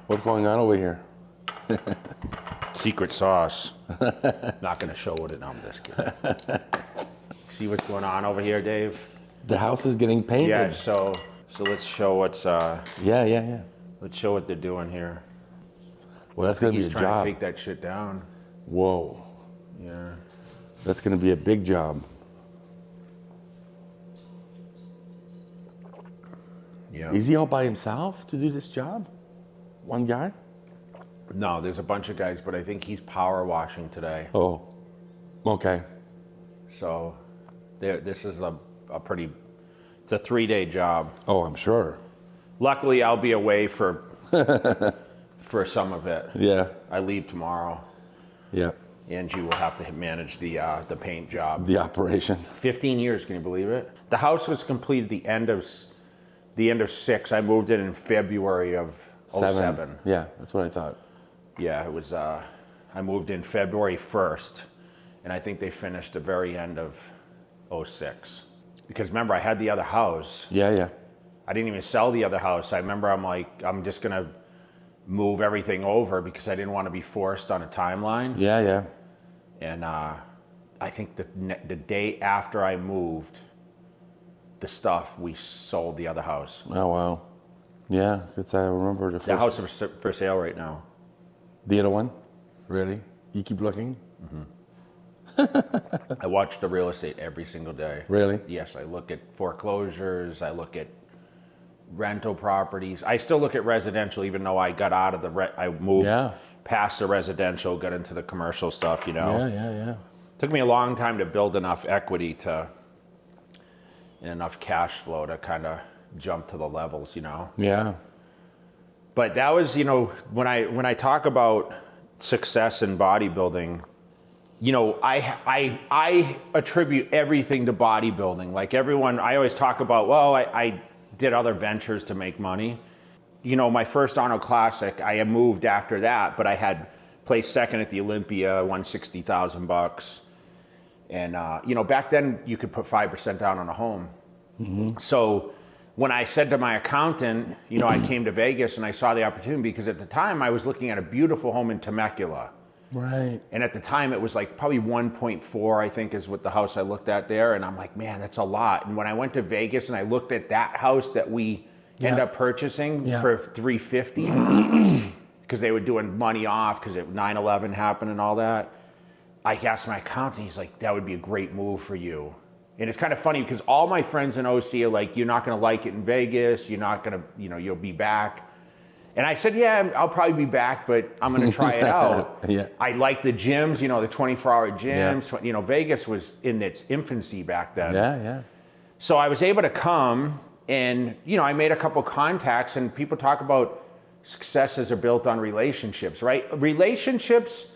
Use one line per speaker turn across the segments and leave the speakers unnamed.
What's going on over here?
Secret sauce. Not going to show what it. No, I'm just kidding. See what's going on over here, Dave?
The house is getting painted.
Yeah. So let's show what's.
Yeah.
Let's show what they're doing here.
Well, that's gonna be a
He's trying
job.
to take that shit down.
Whoa.
Yeah.
That's gonna be a big job.
Yeah.
Is he all by himself to do this job? One guy?
No, there's a bunch of guys, but I think he's power washing today.
Oh. Okay.
So, this is a pretty. It's a 3-day job.
Oh, I'm sure.
Luckily, I'll be away for some of it.
Yeah.
I leave tomorrow.
Yeah.
Angie will have to manage the paint job.
The operation.
15 years, can you believe it? The house was completed the end of 6. I moved in February of 07.
Yeah, that's what I thought.
Yeah, it was. I moved in February 1st, and I think they finished the very end of 06. Because remember, I had the other house.
Yeah.
I didn't even sell the other house. I remember I'm just gonna move everything over because I didn't want to be forced on a timeline.
Yeah.
And I think the day after I moved the stuff, we sold the other house.
Oh, wow. Yeah, because I remember the first.
The house is for sale right now.
The other one? Really? You keep looking?
I watch the real estate every single day.
Really?
Yes, I look at foreclosures. I look at rental properties. I still look at residential, even though I got out of I moved past the residential, got into the commercial stuff, you know?
Yeah.
Took me a long time to build enough equity and enough cash flow to kind of jump to the levels, you know?
Yeah.
But that was, you know, when I talk about success in bodybuilding, you know, I attribute everything to bodybuilding. Like everyone, I always talk about, well, I did other ventures to make money. You know, my first Arnold Classic, I had moved after that, but I had placed second at the Olympia, won $60,000. And, you know, back then you could put 5% down on a home. Mm-hmm. So when I said to my accountant, you know, I came to Vegas and I saw the opportunity because at the time I was looking at a beautiful home in Temecula.
Right.
And at the time it was like probably 1.4, I think is what the house I looked at there. And I'm like, man, that's a lot. And when I went to Vegas and I looked at that house that we ended up purchasing for $350, because they were doing money off because 9/11 happened and all that. I asked my accountant, he's like, that would be a great move for you. And it's kind of funny because all my friends in OC are like, you're not going to like it in Vegas. You're not going to, you know, you'll be back. And I said, yeah, I'll probably be back, but I'm going to try it out.
Yeah.
I like the gyms, you know, the 24-hour gyms. Yeah. You know, Vegas was in its infancy back then.
Yeah.
So I was able to come and, you know, I made a couple contacts, and people talk about successes are built on relationships, right? Relationships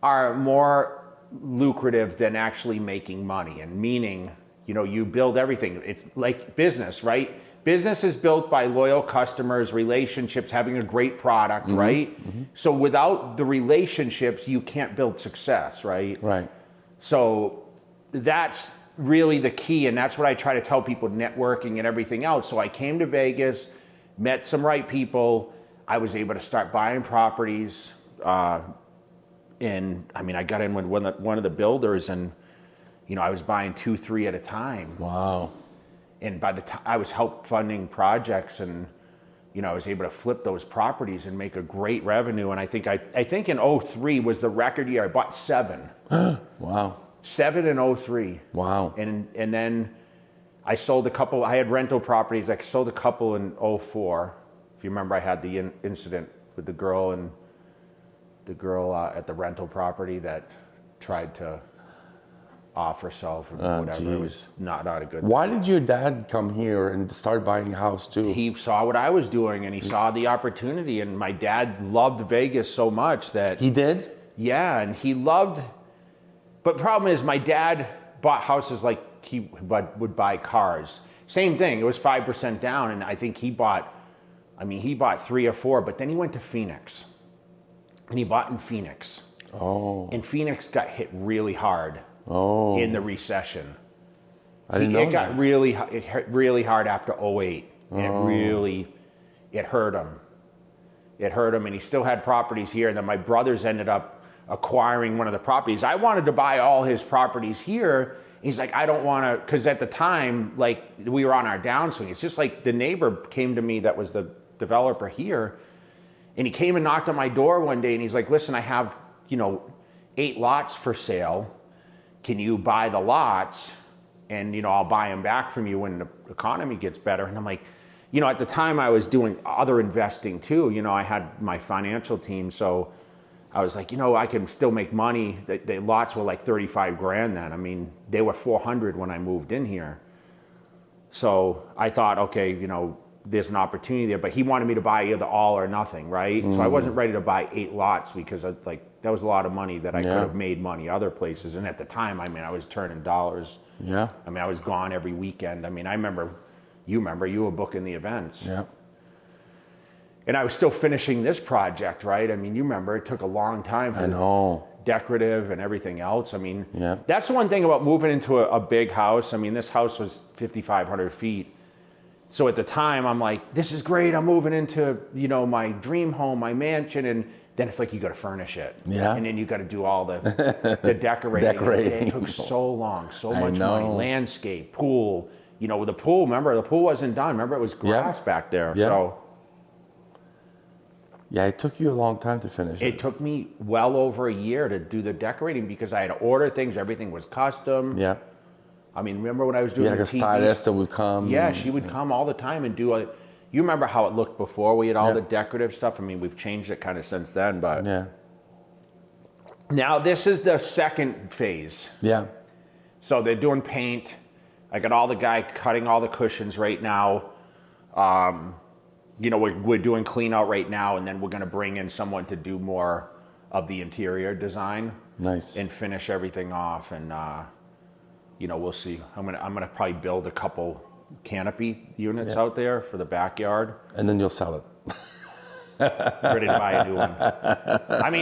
are more lucrative than actually making money, and meaning, you know, you build everything. It's like business, right? Business is built by loyal customers, relationships, having a great product, mm-hmm. right? Mm-hmm. So without the relationships, you can't build success, right?
Right.
So that's really the key, and that's what I try to tell people, networking and everything else. So I came to Vegas, met some right people. I was able to start buying properties. And I mean, I got in with one of the builders, and, you know, I was buying 2-3 at a time.
Wow.
And by the time I was help funding projects, and, you know, I was able to flip those properties and make a great revenue. And I think in 03 was the record year. I bought 7.
Wow.
7 in 03.
Wow.
And then I sold a couple. I had rental properties. I sold a couple in 04. If you remember, I had the incident with the girl at the rental property that tried to off herself or whatever.
Geez.
It was not a good
Why
thing.
did your dad come here and start buying a house too?
He saw what I was doing, and he saw the opportunity, and my dad loved Vegas so much that...
He did?
Yeah, and he loved... But problem is, my dad bought houses like he would buy cars. Same thing, it was 5% down, and I think he bought 3 or 4, but then he went to Phoenix. And he bought in Phoenix.
Oh.
And Phoenix got hit really hard in the recession.
I didn't know
it got really hard after 08. And it hurt him. it hurt him, and he still had properties here. And then my brothers ended up acquiring one of the properties. I wanted to buy all his properties here. He's like, I don't want to, because at the time, like, we were on our downswing. It's just like the neighbor came to me that was the developer here, and he came and knocked on my door one day, and he's like, listen, I have, 8 lots for sale. Can you buy the lots? And, I'll buy them back from you when the economy gets better. And I'm like, at the time I was doing other investing too. I had my financial team. So I was like, I can still make money. The lots were like 35 grand then. I mean, they were 400 when I moved in here. So I thought, okay, there's an opportunity there, but he wanted me to buy either all or nothing, right? So I wasn't ready to buy 8 lots because that was a lot of money that I could have made money other places. And at the time, I was turning dollars.
Yeah.
I was gone every weekend. I remember, you were booking the events.
Yeah.
And I was still finishing this project, right? You remember it took a long time for decorative and everything else. That's the one thing about moving into a big house. This house was 5,500 feet. So at the time, I'm like, this is great. I'm moving into, my dream home, my mansion. And then it's like, you got to furnish it.
Yeah.
And then you got to do all the decorating. It took so long, so much money. Landscape, pool. The pool, remember, the pool wasn't done. Remember, it was grass back there.
Yeah.
So
yeah, it took you a long time to finish it.
It took me well over a year to do the decorating because I had to order things. Everything was custom.
Yeah.
Remember when I was doing
like
the
a stylist that would come.
Yeah, she would come all the time and do you remember how it looked before we had all the decorative stuff? We've changed it kind of since then, but
yeah.
Now this is the second phase.
Yeah.
So they're doing paint. I got all the guy cutting all the cushions right now. We're doing clean out right now, and then we're going to bring in someone to do more of the interior design.
Nice.
And finish everything off, and we'll see. I'm gonna probably build a couple canopy units out there for the backyard.
And then you'll sell it.
Ready to buy a new one.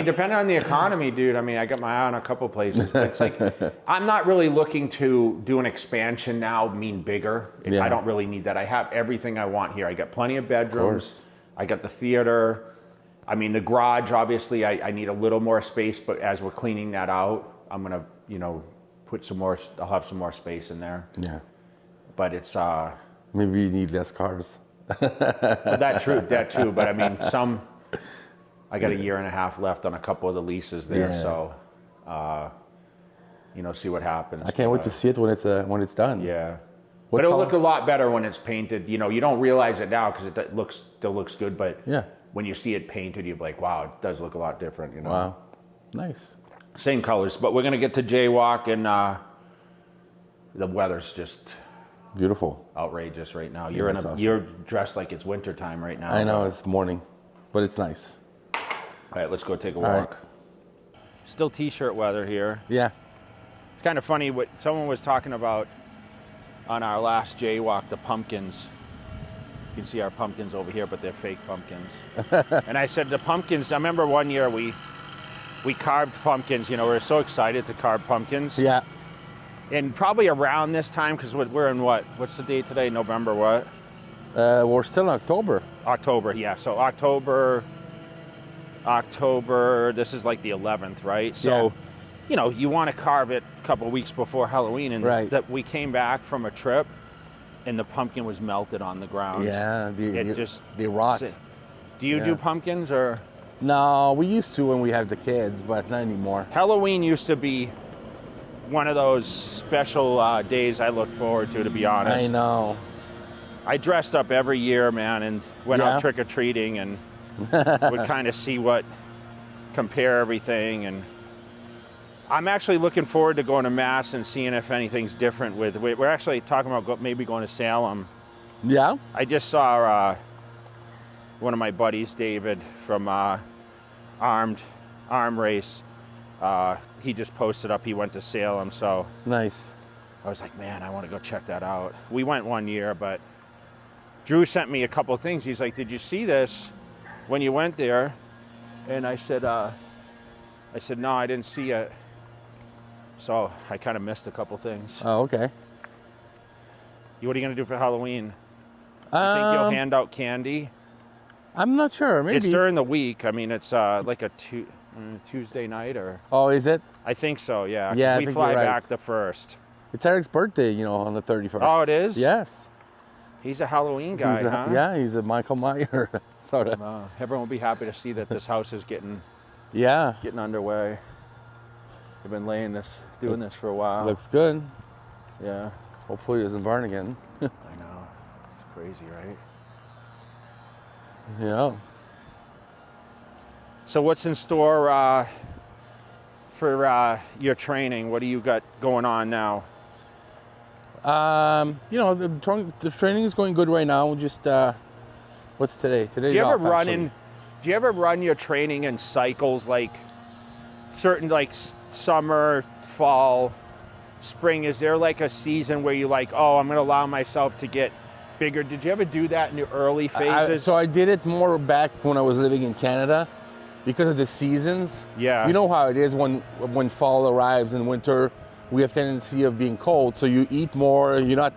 Depending on the economy, dude. I got my eye on a couple places, but it's like I'm not really looking to do an expansion now. Bigger.
Yeah.
I don't really need that. I have everything I want here. I got plenty of bedrooms. I got the theater. The garage. Obviously, I need a little more space, but as we're cleaning that out, I'm gonna, put some more. I'll have some more space in there.
Yeah.
But it's
maybe you need less cars.
that too. But I got a year and a half left on a couple of the leases there, so see what happens.
I can't wait to see it when it's done.
Yeah. But it'll look a lot better when it's painted. You don't realize it now because it still looks good, but when you see it painted, you're like, wow, it does look a lot different.
Wow. Nice.
Same colors, but we're gonna get to JayWalk, and the weather's just
beautiful,
outrageous right now.
You're
dressed like it's winter time right now.
I know it's morning, but it's nice.
All right, let's go take a
All
walk.
right.
Still t-shirt weather here.
Yeah.
It's kind of funny what someone was talking about on our last JayWalk, the pumpkins. You can see our pumpkins over here, but they're fake pumpkins. And I said the pumpkins, I remember one year we carved pumpkins. We were so excited to carve pumpkins.
Yeah.
And probably around this time, because we're in what's the date today? November what?
We're still in October.
October, yeah. So October, this is like the 11th, right? So, you want to carve it a couple of weeks before Halloween. And that we came back from a trip and the pumpkin was melted on the ground.
Yeah, they rot.
Do you do pumpkins or?
No, we used to when we had the kids, but not anymore.
Halloween used to be one of those special days I look forward to be honest.
I know.
I dressed up every year, man, and went out trick-or-treating and would kind of compare everything. And I'm actually looking forward to going to Mass and seeing if anything's different we're actually talking about maybe going to Salem.
Yeah?
I just saw one of my buddies, David, from Arm Race. He just posted up he went to Salem, so
nice.
I was like, man, I want to go check that out. We went one year, but Drew sent me a couple of things. He's like, did you see this when you went there? And I said, no, I didn't see it. So I kind of missed a couple things.
Oh, okay.
What are you going to do for Halloween? You think you'll hand out candy?
I'm not sure. Maybe.
It's during the week. I mean, it's like a Tuesday night or.
Oh, is it?
I think so. Yeah. 'Cause
Yeah, I
we
think
fly
you're right.
back the 1st.
It's Eric's birthday, you know, on the 31st.
Oh, it is?
Yes.
He's a Halloween guy, huh?
Yeah, he's a Michael Myers, sort of.
Everyone will be happy to see that this house is getting underway. They've been doing this for a while.
Looks good.
Yeah.
Hopefully it doesn't burn again.
I know. It's crazy, right?
Yeah.
So what's in store for your training? What do you got going on now?
You know, the training is going good right now. Just what's today? Today's
Do you ever
off, actually.
Do you ever run your training in cycles, like certain, like summer, fall, spring? Is there like a season where you like, oh, I'm going to allow myself to get bigger? Did you ever do that in the early phases?
So I did it more back when I was living in Canada because of the seasons.
Yeah.
You know how it is when fall arrives and winter, we have tendency of being cold. So you eat more, you're not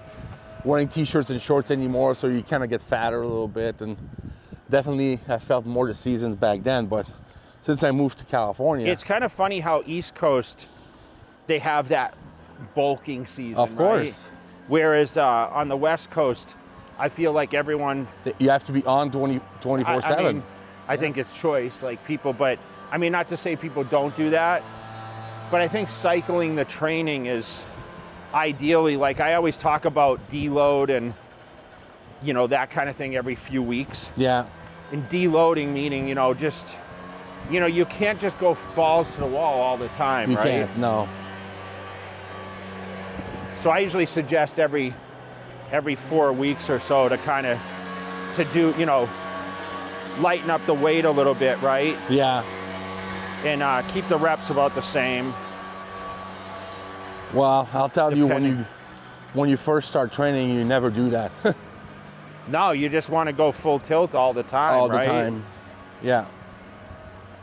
wearing t-shirts and shorts anymore, so you kind of get fatter a little bit. And definitely I felt more the seasons back then, but since I moved to California.
It's kind of funny how East Coast, they have that bulking season,
Of course.
Right? Whereas on the West Coast, I feel like everyone...
You have to be on 24/7.
I mean, I think it's choice, like people, but I mean, not to say people don't do that, but I think cycling the training is ideally, like I always talk about deload and, you know, that kind of thing every few weeks.
Yeah.
And deloading meaning, you know, just, you know, you can't just go balls to the wall all the time,
You
right?
can't, no.
So I usually suggest every 4 weeks or so to do, you know, lighten up the weight a little bit, right?
Yeah.
And keep the reps about the same.
Well, I'll tell you,
Depending.
when you first start training, you never do that.
No, you just want to go full tilt all the time,
All the
right?
time. Yeah.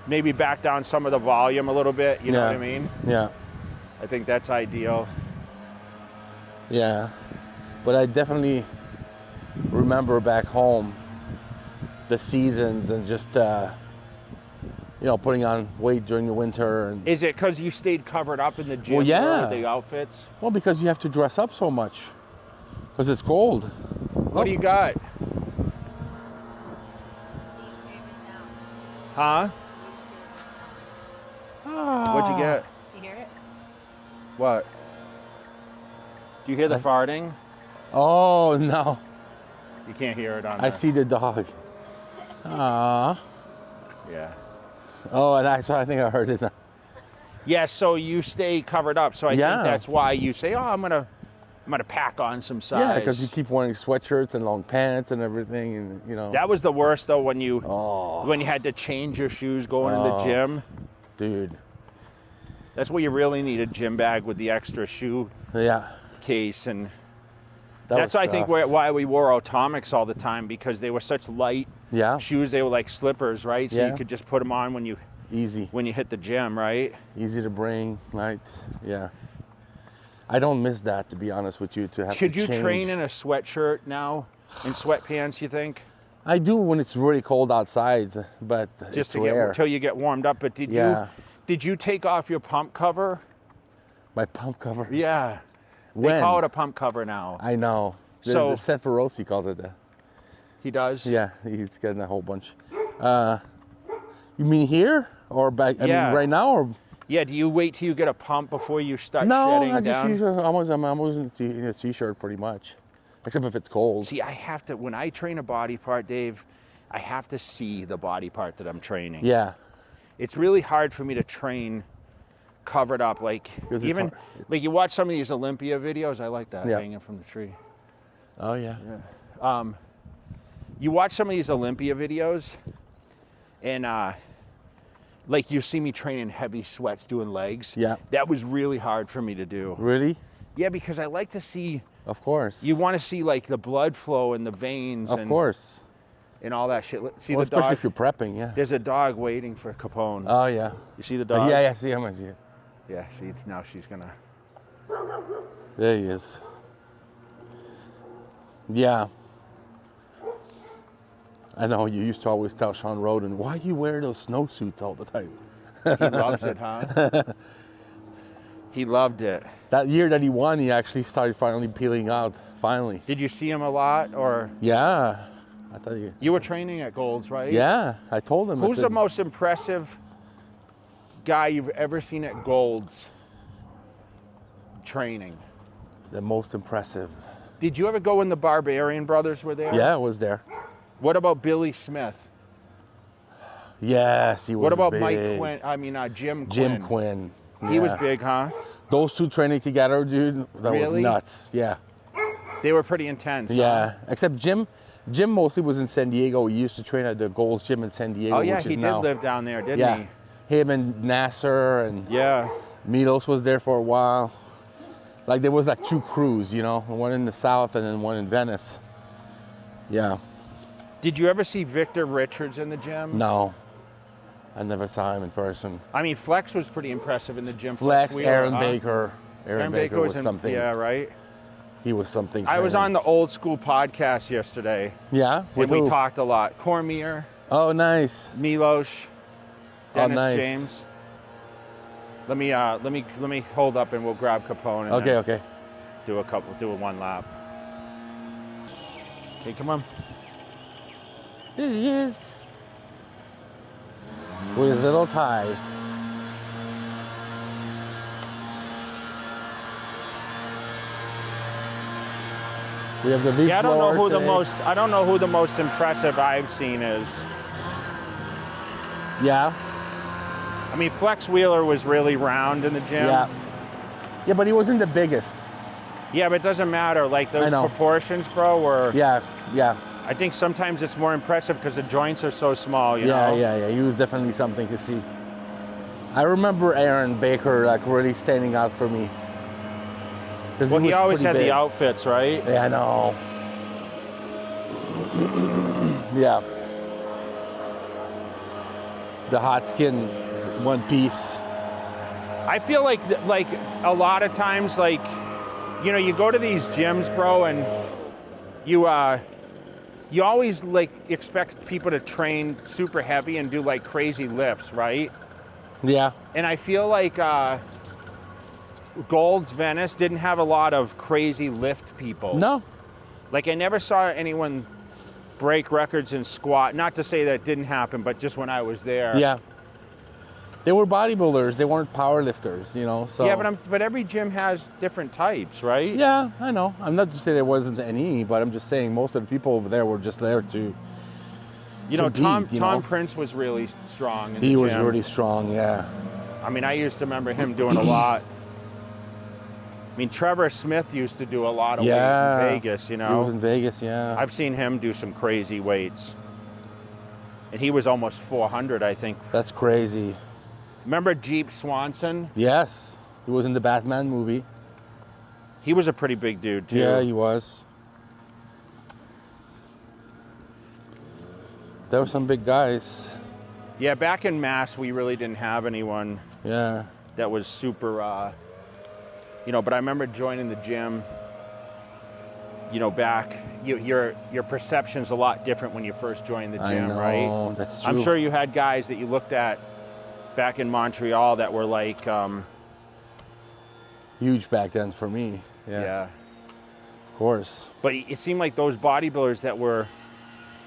Maybe back down some of the volume a little bit, you know what I mean?
Yeah.
I think that's ideal.
Yeah. But I definitely remember back home the seasons and just, you know, putting on weight during the winter. And
Is it because you stayed covered up in the gym
Well, yeah.
with the outfits?
well, because you have to dress up so much because it's cold.
What do you got? Huh? What'd you get?
You hear it?
What? Do you hear the farting?
Oh, no.
You can't hear it on
I see the dog. Ah.
Yeah.
Oh, and I think I heard it now.
Yeah, so you stay covered up. So I
Yeah.
think that's why you say, oh, I'm gonna pack on some size.
Yeah, because you keep wearing sweatshirts and long pants and everything, and you know.
That was the worst though when you
Oh,
had to change your shoes going to the
Oh.
gym.
dude.
That's where you really need a gym bag with the extra shoe
Yeah.
case, and
That
that's
was
I think
tough.
why we wore Atomics all the time, because they were such light
Yeah.
shoes. They were like slippers, right? So
Yeah.
you could just put them on when you
Easy.
hit the gym, right?
Easy to bring, light. Yeah. I don't miss that, to be honest with you. To have
Could
to
you
change.
train in a sweatshirt now, in sweatpants? You think?
I do when it's really cold outside, but
Just
it's
to
rare.
get until you get warmed up. But
Yeah.
did you take off your pump cover?
My pump cover.
Yeah.
When?
They call it a pump cover now.
I know.
So-
Seth Rossi calls it that.
He does?
Yeah, he's getting a whole bunch. You mean here or back? I
Yeah.
mean right now or?
Yeah, do you wait till you get a pump before you start
No,
shedding
I just
down?
usually I'm always in a t-shirt pretty much, except if it's cold.
See, I have to, when I train a body part, Dave, I have to see the body part that I'm training.
Yeah.
It's really hard for me to train covered up, like
'Cause it's
even,
hard.
like you watch some of these Olympia videos, I like that,
Yeah.
hanging from the tree.
Oh yeah.
You watch some of these Olympia videos, and like you see me training heavy sweats doing legs.
Yeah.
That was really hard for me to do.
Really?
Yeah, because I like to see,
Of course.
you want to see like the blood flow in the veins
Of
and,
course.
and all that shit. See
Well,
the
especially
dog?
if you're prepping, yeah.
There's a dog waiting for Capone.
Oh yeah.
You see the dog?
Yeah, I see him. I see it.
Yeah, now she's gonna.
There he is. Yeah. I know you used to always tell Sean Roden, why do you wear those snowsuits all the time?
He loves it, huh? He loved it.
That year that he won, he actually started finally peeling out. Finally.
Did you see him a lot, or?
Yeah. I thought
You were training at Gold's, right?
Yeah, I told him.
Who's the most impressive guy you've ever seen at Gold's training?
The most impressive.
Did you ever go when the Barbarian brothers were there?
Yeah, I was there.
What about Billy Smith?
Yes, he was
What about
big.
Mike Quinn? I mean, Jim Quinn.
Jim Quinn.
He was
Yeah.
big, huh?
Those two training together, dude, that was
Really?
nuts. Yeah.
They were pretty intense.
Yeah. Except Jim mostly was in San Diego. He used to train at the Gold's Gym in San Diego,
Oh yeah,
which is
he did
now.
live down there, didn't
Yeah.
he?
Him and Nasser and
Yeah.
Milos was there for a while. Like there was like two crews, you know, one in the south and then one in Venice. Yeah.
Did you ever see Victor Richards in the gym?
No. I never saw him in person.
I mean, Flex was pretty impressive in the gym.
Flex,
Wheeler,
Aaron
huh?
Baker. Aaron Baker was
in,
something.
Yeah, right.
He was something.
I was
training.
on the Old School podcast yesterday,
Yeah.
and
With
we
who?
talked a lot. Cormier,
Oh, nice.
Milos, Dennis
nice.
James. Let me hold up, and we'll grab Capone. And
Okay,
then
okay.
do a one lap. Okay, come on.
There he is. With his little tie. We have the leaf
Yeah, I don't know
blowers
who
today.
I don't know who the most impressive I've seen is.
Yeah,
I mean, Flex Wheeler was really round in the gym.
yeah. Yeah, but he wasn't the biggest.
Yeah, but it doesn't matter. Like those
know.
proportions, bro, were.
Yeah, yeah.
I think sometimes it's more impressive because the joints are so small, you
Yeah,
know?
yeah. He was definitely something to see. I remember Aaron Baker like really standing out for me. 'Cause
Well, he
was
always
pretty
had
big.
the outfits, right?
Yeah, I know. Yeah. The hot skin, one piece.
I feel like a lot of times, like, you know, you go to these gyms, bro, and you always like expect people to train super heavy and do like crazy lifts, right?
Yeah.
And I feel like Gold's Venice didn't have a lot of crazy lift people.
No.
Like I never saw anyone break records in squat. Not to say that it didn't happen, but just when I was there.
Yeah. They were bodybuilders. They weren't power lifters, you know. So.
Yeah, but every gym has different types, right?
Yeah, I know. I'm not to say there wasn't any, but I'm just saying most of the people over there were just there to.
You know,
compete,
Tom Prince was really strong in the
He was
gym.
really strong. Yeah.
I mean, I used to remember him doing a lot. I mean, Trevor Smith used to do a lot of weight in Vegas, you
He was
know.
in Vegas. Yeah.
I've seen him do some crazy weights. And he was almost 400, I think.
That's crazy.
Remember Jeep Swanson?
Yes. He was in the Batman movie.
He was a pretty big dude, too.
Yeah, he was. There were some big guys.
Yeah, back in Mass, we really didn't have anyone
Yeah.
that was super, you know, but I remember joining the gym, you know, back, your perception's a lot different when you first joined the gym,
I know,
right?
that's true.
I'm sure you had guys that you looked at back in Montreal that were like,
Huge back then for me. Yeah. Of course.
But it seemed like those bodybuilders that were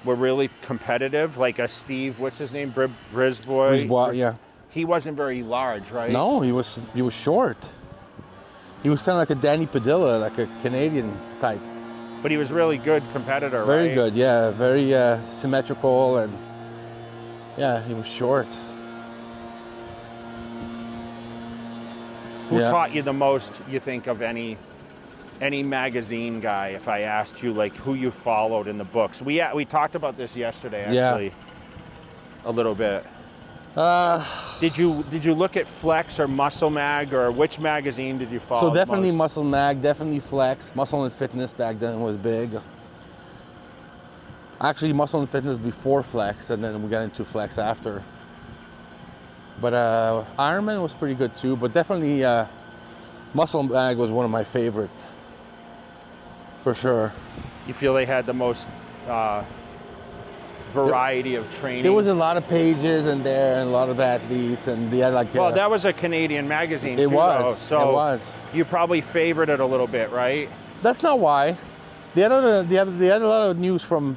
really competitive, like a Steve, what's his name, Brisbois?
Brisbois, yeah.
He wasn't very large, right?
No, he was short. He was kind of like a Danny Padilla, like a Canadian type.
But he was really good competitor,
Very
right?
good, yeah. Very symmetrical, and yeah, he was short.
Who
Yeah.
taught you the most, you think, of any magazine guy, if I asked you like who you followed in the books? We talked about this yesterday, actually. A little bit. Did you look at Flex or Muscle Mag, or which magazine did you follow?
So
the
definitely
most?
Muscle Mag, definitely Flex. Muscle and Fitness back then was big. Actually, Muscle and Fitness before Flex, and then we got into Flex after. But Ironman was pretty good too, but definitely Muscle Mag was one of my favorites, for sure.
You feel they had the most variety of training.
There was a lot of pages in there and a lot of athletes, and they had like.
Well, that was a Canadian magazine.
It
too,
was.
Though, so
it was.
You probably favored it a little bit, right?
That's not why. They had a lot of news from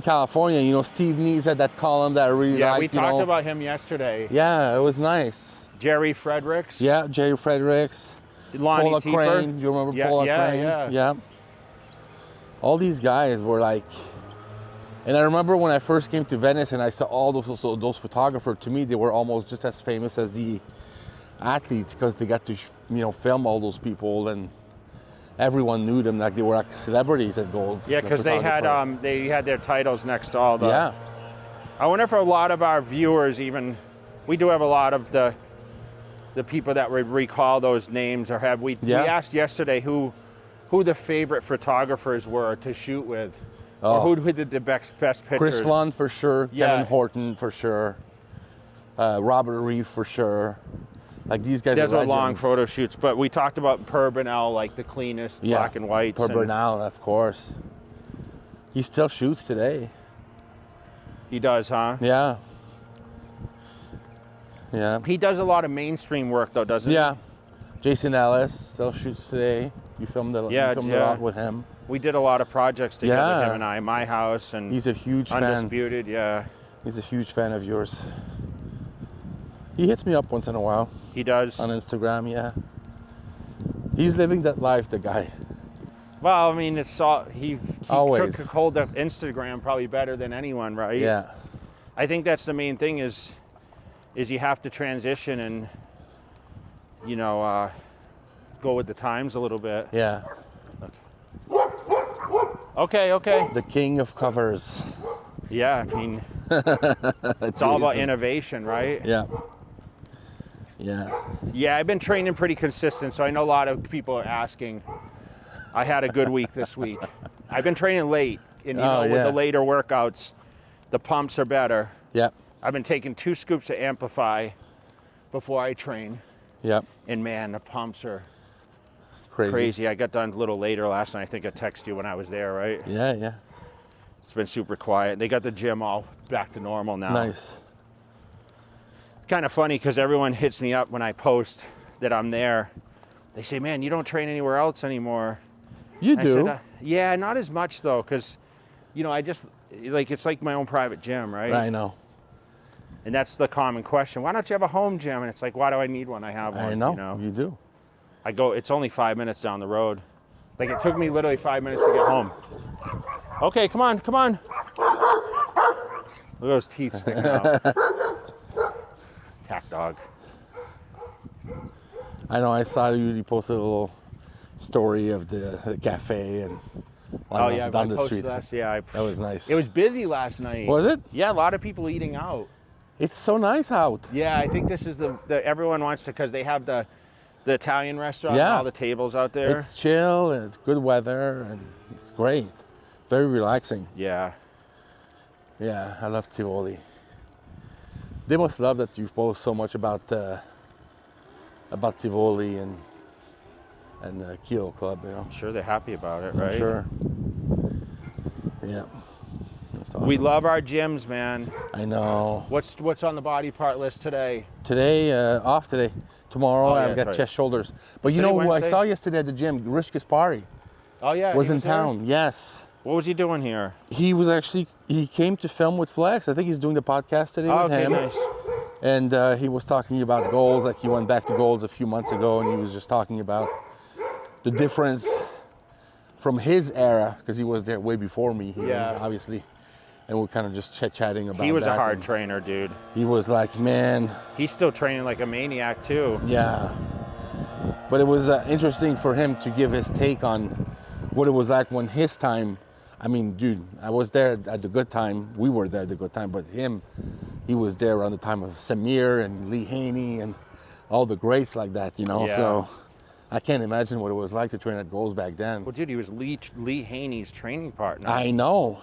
California. You know, Steve Nees had that column that I really liked.
Yeah, we talked about him yesterday.
Yeah, it was nice.
Jerry Fredericks.
Yeah, Jerry Fredericks.
Lonnie
Paula
Tieper.
Crane. You remember Paula Crane? Yeah. All these guys were like, and I remember when I first came to Venice and I saw all those photographers. To me, they were almost just as famous as the athletes because they got to film all those people, and everyone knew them like they were like celebrities at Golds.
Yeah, because they had their titles next to all the.
Yeah.
I wonder if a lot of our viewers we do have a lot of the people that would recall those names, or have we?
Yeah.
We asked yesterday who the favorite photographers were to shoot with, or who did the best pictures.
Chris Lund for sure.
Yeah.
Kevin Horton for sure. Robert Reeve for sure. Like these guys.
Those
are
are long
legends.
photo shoots, but we talked about Per Burnell, like the cleanest black and whites.
Per Burnell, of course. He still shoots today.
He does, huh?
Yeah. Yeah.
He does a lot of mainstream work, though, doesn't he?
Yeah. Jason Ellis still shoots today. You filmed a lot with him.
We did a lot of projects together,
Yeah.
him and I. My House and
He's a huge fan.
Undisputed, yeah.
He's a huge fan of yours. He hits me up once in a while
He does.
on Instagram, yeah. He's living that life, the guy.
Well, I mean, it's all he
Always.
took hold of Instagram probably better than anyone, right?
Yeah.
I think that's the main thing is you have to transition and go with the times a little bit.
Yeah.
Okay.
The king of covers.
Yeah, I mean, it's all about innovation, right?
Yeah. Yeah.
Yeah, I've been training pretty consistent, so I know a lot of people are asking. I had a good week this week. I've been training late, and with the later workouts, the pumps are better.
Yeah.
I've been taking 2 scoops of Amplify before I train,
Yeah.
and man, the pumps are
Crazy.
crazy. I got done a little later last night. I think I texted you when I was there, right?
Yeah, yeah.
It's been super quiet. They got the gym all back to normal now.
Nice.
It's kind of funny because everyone hits me up when I post that I'm there. They say, man, you don't train anywhere else anymore.
You
I
do.
said, yeah, not as much though, because, I just, it's like my own private gym, right?
I know.
And that's the common question. Why don't you have a home gym? And it's like, why do I need one? I have one.
I know. You do.
It's only 5 minutes down the road. Like it took me literally 5 minutes to get home. Okay, come on. Look at those teeth sticking out. Cat dog.
I know. I saw you posted a little story of the cafe and down the street.
That
was nice.
It was busy last night.
Was it?
Yeah, a lot of people eating out.
It's so nice out.
Yeah, I think this is the everyone wants to, because they have the Italian restaurant, and all the tables out there.
It's chill and it's good weather and it's great. Very relaxing.
Yeah.
Yeah, I love Tivoli. They must love that you post so much about Tivoli and the Kilo Club,
I'm sure they're happy about it,
I'm
right?
sure. Yeah. That's awesome.
We love our gyms, man.
I know.
What's on the body part list today?
Today, off today. Tomorrow, I've got chest, shoulders. But you know who I saw yesterday at the gym? Rish Gaspari.
Oh, yeah.
Was in town, yes.
What was he doing here?
He came to film with Flex. I think he's doing the podcast today with him.
Nice.
And he was talking about goals, like he went back to goals a few months ago, and he was just talking about the difference from his era, because he was there way before me, obviously. And we're kind of just chatting about that.
He was a hard trainer, dude.
He was like, man.
He's still training like a maniac, too.
Yeah. But it was interesting for him to give his take on what it was like when his time. I mean, dude, I was there at the good time. We were there at the good time. But he was there around the time of Samir and Lee Haney and all the greats like that,
Yeah.
So I can't imagine what it was like to train at Goals back then.
Well, dude, he was Lee Haney's training partner.
I know.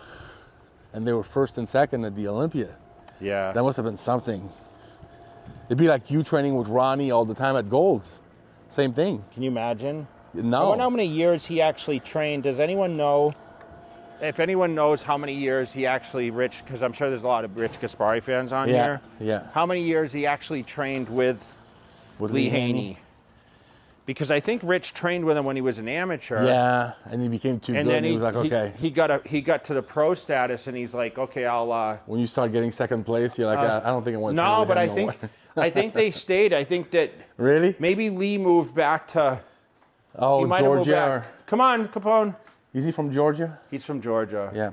And they were first and second at the Olympia.
Yeah.
That must have been something. It'd be like you training with Ronnie all the time at Golds. Same thing.
Can you imagine?
No.
I wonder how many years he actually trained. Does anyone know if anyone knows how many years he actually, Rich, because I'm sure there's a lot of Rich Gaspari fans on
Yeah,
here.
yeah.
How many years he actually trained with Lee Haney? Because I think Rich trained with him when he was an amateur.
Yeah, and he became too good. And he was like, okay.
He got to the pro status, and he's like, okay, I'll.
When you start getting second place, you're like, I don't think I want to.
No, but I think they stayed. I think that
really
maybe Lee moved back to.
Oh, Georgia.
Come on, Capone.
Is he from Georgia?
He's from Georgia.
Yeah.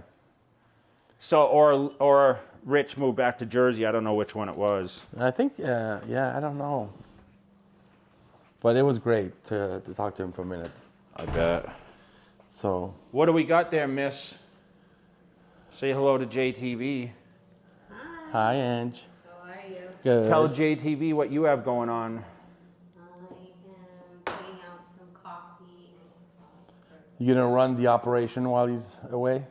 So or Rich moved back to Jersey. I don't know which one it was.
I think I don't know. But it was great to talk to him for a minute.
I bet.
So.
What do we got there, Miss? Say hello to JTV.
Hi, Ange.
How are you?
Good.
Tell JTV what you have going on.
I am putting out some coffee.
You gonna run the operation while he's away?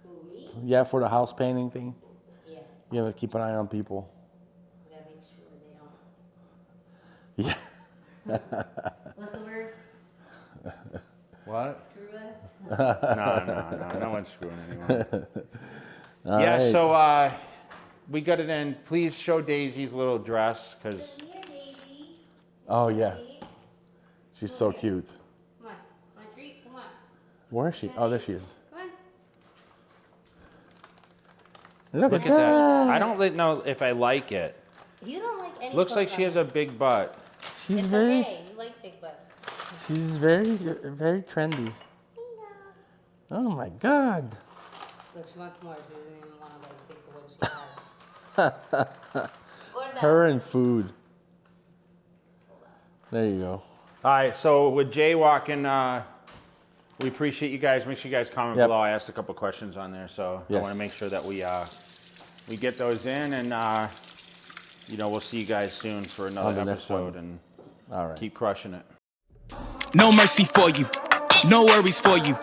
Who, me?
Yeah, for the house painting thing.
Yes.
You gotta keep an eye on people.
I gotta make sure they don't.
Yeah.
What's the word?
What?
Screw us?
No one's screwing anyone.
All
Yeah,
right.
so we got it in. Please show Daisy's little dress, because
Come here, baby.
Oh yeah,
Treat.
she's so cute.
Come on. Want a treat? Come on.
Where is she? Oh, there she is.
Come on.
Look
look at that. I don't know if I like it.
You don't like any
Looks like
clothes
she
on
has a big butt.
She's
It's
very,
okay. You like big butts.
she's very trendy. Oh my God.
Look, she wants more. She doesn't even want to like take the one she has. Order that.
Her and food. There you go.
All right, so with JayWalking, we appreciate you guys. Make sure you guys comment
Yep.
below. I asked a couple questions on there, so I
Yes.
want to make sure that we get those in, and we'll see you guys soon for another
On the next
episode,
one.
and
All right.
keep crushing it.
No mercy for you, no worries for you.